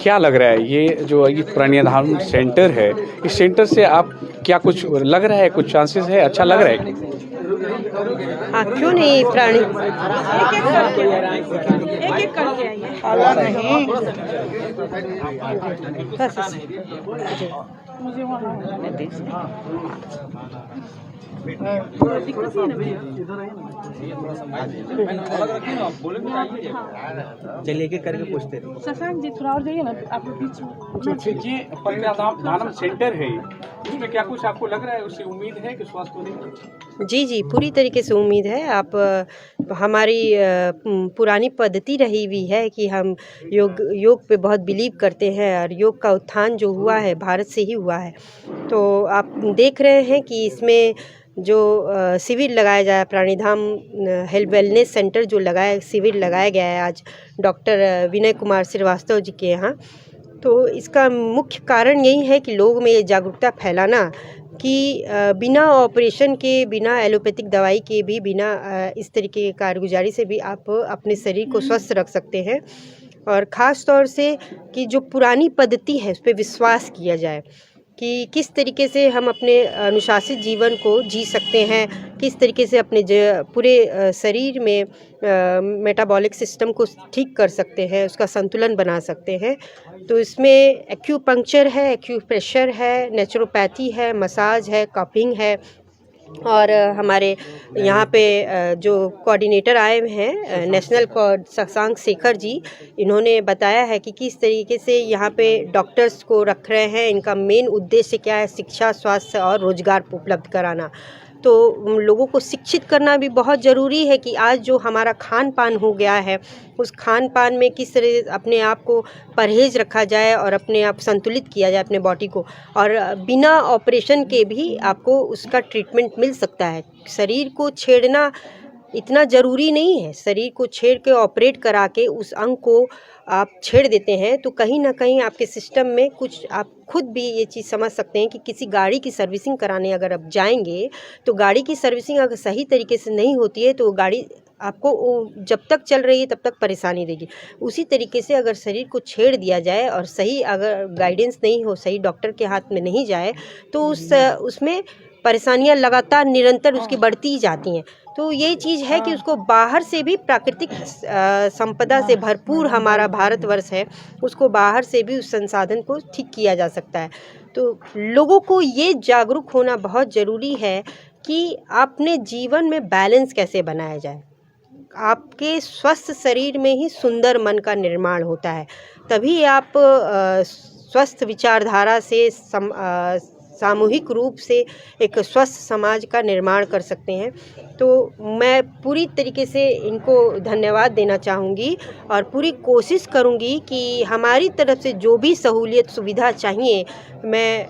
क्या लग रहा है ये जो ये प्राणीधाम सेंटर है, इस सेंटर से आप क्या कुछ लग रहा है, कुछ चांसेस है, अच्छा लग रहा है? हाँ, क्यों नहीं प्राणी एक एक करके आइए। खाला नहीं बस मुझे वहाँ दिक्कत नहीं है ना भैया। चलिए एक करके पूछते रहे। शशांक जी थोड़ा और जाइए ना, आप बीच में। ये प्राणीधाम सेंटर है, इसमें क्या कुछ आपको लग रहा है, उससे उम्मीद है कि स्वास्थ्य होने? जी जी, पूरी तरीके से उम्मीद है। आप हमारी पुरानी पद्धति रही हुई है कि हम योग पे बहुत बिलीव करते हैं और योग का उत्थान जो हुआ है भारत से ही हुआ है। तो आप देख रहे हैं कि इसमें जो शिविर लगाया जाए, प्राणीधाम हेल्थ वेलनेस सेंटर जो शिविर लगाया गया है आज डॉक्टर विनय कुमार श्रीवास्तव जी के यहाँ। तो इसका मुख्य कारण यही है कि लोगों में ये जागरूकता फैलाना कि बिना ऑपरेशन के, बिना एलोपैथिक दवाई के भी, बिना इस तरीके की कारगुजारी से भी आप अपने शरीर को स्वस्थ रख सकते हैं। और ख़ास तौर से कि जो पुरानी पद्धति है उस पर विश्वास किया जाए कि किस तरीके से हम अपने अनुशासित जीवन को जी सकते हैं, किस तरीके से अपने पूरे शरीर में मेटाबॉलिक सिस्टम को ठीक कर सकते हैं, उसका संतुलन बना सकते हैं। तो इसमें एक्यूपंक्चर है, एक्यूप्रेशर है, नेचुरोपैथी है, मसाज है, कपिंग है। और हमारे यहाँ पे जो कोऑर्डिनेटर आए हुए हैं नेशनल शशांक शेखर जी, इन्होंने बताया है कि किस तरीके से यहाँ पे डॉक्टर्स को रख रहे हैं। इनका मेन उद्देश्य क्या है, शिक्षा, स्वास्थ्य और रोजगार उपलब्ध कराना। तो लोगों को शिक्षित करना भी बहुत ज़रूरी है कि आज जो हमारा खान पान हो गया है, उस खान पान में किस तरह अपने आप को परहेज़ रखा जाए और अपने आप संतुलित किया जाए अपने बॉडी को। और बिना ऑपरेशन के भी आपको उसका ट्रीटमेंट मिल सकता है। शरीर को छेड़ना इतना ज़रूरी नहीं है। शरीर को छेड़ के ऑपरेट करा के उस अंग को आप छेड़ देते हैं तो कहीं ना कहीं आपके सिस्टम में कुछ, आप खुद भी ये चीज़ समझ सकते हैं कि किसी गाड़ी की सर्विसिंग कराने अगर आप जाएंगे तो गाड़ी की सर्विसिंग अगर सही तरीके से नहीं होती है तो गाड़ी आपको जब तक चल रही है तब तक परेशानी देगी। उसी तरीके से अगर शरीर को छेड़ दिया जाए और सही अगर गाइडेंस नहीं हो, सही डॉक्टर के हाथ में नहीं जाए तो उसमें परेशानियां लगातार निरंतर उसकी बढ़ती ही जाती हैं। तो ये चीज़ है कि उसको बाहर से भी प्राकृतिक संपदा से भरपूर हमारा भारतवर्ष है, उसको बाहर से भी उस संसाधन को ठीक किया जा सकता है। तो लोगों को ये जागरूक होना बहुत ज़रूरी है कि अपने जीवन में बैलेंस कैसे बनाया जाए। आपके स्वस्थ शरीर में ही सुंदर मन का निर्माण होता है, तभी आप स्वस्थ विचारधारा से सामूहिक रूप से एक स्वस्थ समाज का निर्माण कर सकते हैं। तो मैं पूरी तरीके से इनको धन्यवाद देना चाहूँगी और पूरी कोशिश करूँगी कि हमारी तरफ से जो भी सहूलियत सुविधा चाहिए मैं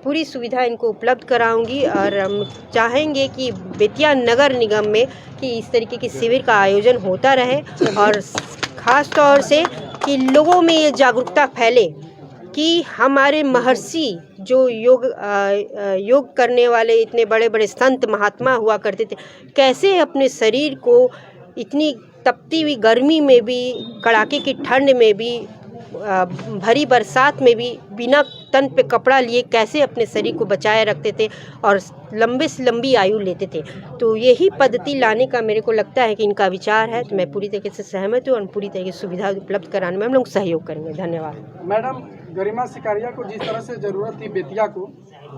पूरी सुविधा इनको उपलब्ध कराऊँगी। और हम चाहेंगे कि बेतिया नगर निगम में कि इस तरीके की शिविर का आयोजन होता रहे और ख़ास तौर से कि लोगों में ये जागरूकता फैले कि हमारे महर्षि जो योग करने वाले इतने बड़े बड़े संत महात्मा हुआ करते थे, कैसे अपने शरीर को इतनी तपती हुई गर्मी में भी, कड़ाके की ठंड में भी, भरी बरसात में भी बिना तन पे कपड़ा लिए कैसे अपने शरीर को बचाए रखते थे और लंबे से लंबी आयु लेते थे। तो यही पद्धति लाने का मेरे को लगता है कि इनका विचार है। तो मैं पूरी तरीके से सहमत हूँ और पूरी तरीके से सुविधा उपलब्ध कराने में हम लोग सहयोग करेंगे। धन्यवाद। मैडम, गरिमा सिकारिया को जिस तरह से ज़रूरत थी बेतिया को,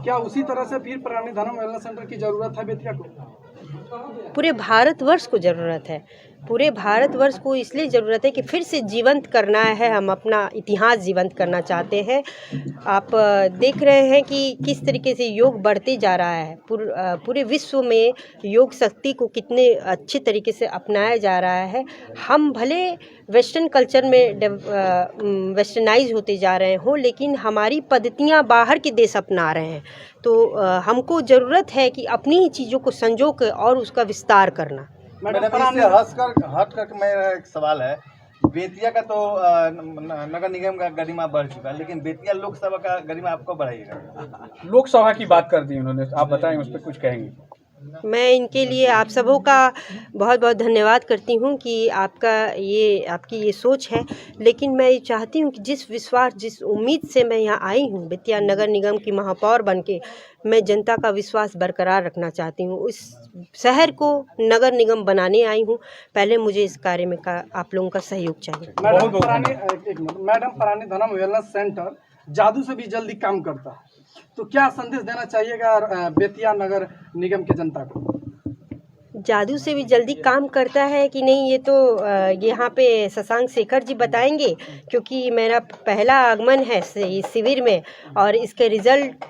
क्या उसी तरह से फिर प्राणीधाम वेलनेस सेंटर की ज़रूरत है बेतिया को? पूरे भारतवर्ष को ज़रूरत है। पूरे भारतवर्ष को इसलिए ज़रूरत है कि फिर से जीवंत करना है, हम अपना इतिहास जीवंत करना चाहते हैं। आप देख रहे हैं कि किस तरीके से योग बढ़ते जा रहा है। पूरे विश्व में योग शक्ति को कितने अच्छे तरीके से अपनाया जा रहा है। हम भले वेस्टर्न कल्चर में वेस्टर्नाइज होते जा रहे हों, लेकिन हमारी पद्धतियाँ बाहर के देश अपना रहे हैं। तो हमको ज़रूरत है कि अपनी ही चीज़ों को संजो के और उसका विस्तार करना। मैडम, इससे हट कर मेरा एक सवाल है, बेतिया का तो नगर निगम का गरिमा बढ़ चुका है, लेकिन बेतिया लोकसभा का गरिमा आपको बढ़ाइएगा? लोकसभा की बात कर दी उन्होंने, आप बताएं उस पर कुछ कहेंगे? मैं इनके लिए आप सबों का बहुत बहुत धन्यवाद करती हूँ कि आपकी ये सोच है। लेकिन मैं ये चाहती हूँ कि जिस विश्वास जिस उम्मीद से मैं यहाँ आई हूँ बेतिया नगर निगम की महापौर बन के, मैं जनता का विश्वास बरकरार रखना चाहती हूँ। इस शहर को नगर निगम बनाने आई हूँ। पहले मुझे इस कार्य में आप लोगों का सहयोग चाहिए। मैडम परानी धनम वेलनेस सेंटर जादू से भी जल्दी काम करता है, तो क्या संदेश देना चाहिएगा बेतिया नगर निगम की जनता को? जादू से भी जल्दी काम करता है कि नहीं, ये तो यहाँ पे शशांक शेखर जी बताएंगे, क्योंकि मेरा पहला आगमन है इस शिविर में और इसके रिजल्ट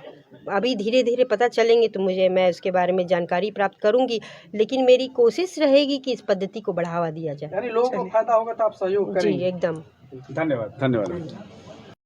अभी धीरे धीरे पता चलेंगे तो मैं उसके बारे में जानकारी प्राप्त करूंगी। लेकिन मेरी कोशिश रहेगी कि इस पद्धति को बढ़ावा दिया जाए। यानी लोगों को फायदा होगा तो आप सहयोग करेंगे? जी एकदम। धन्यवाद।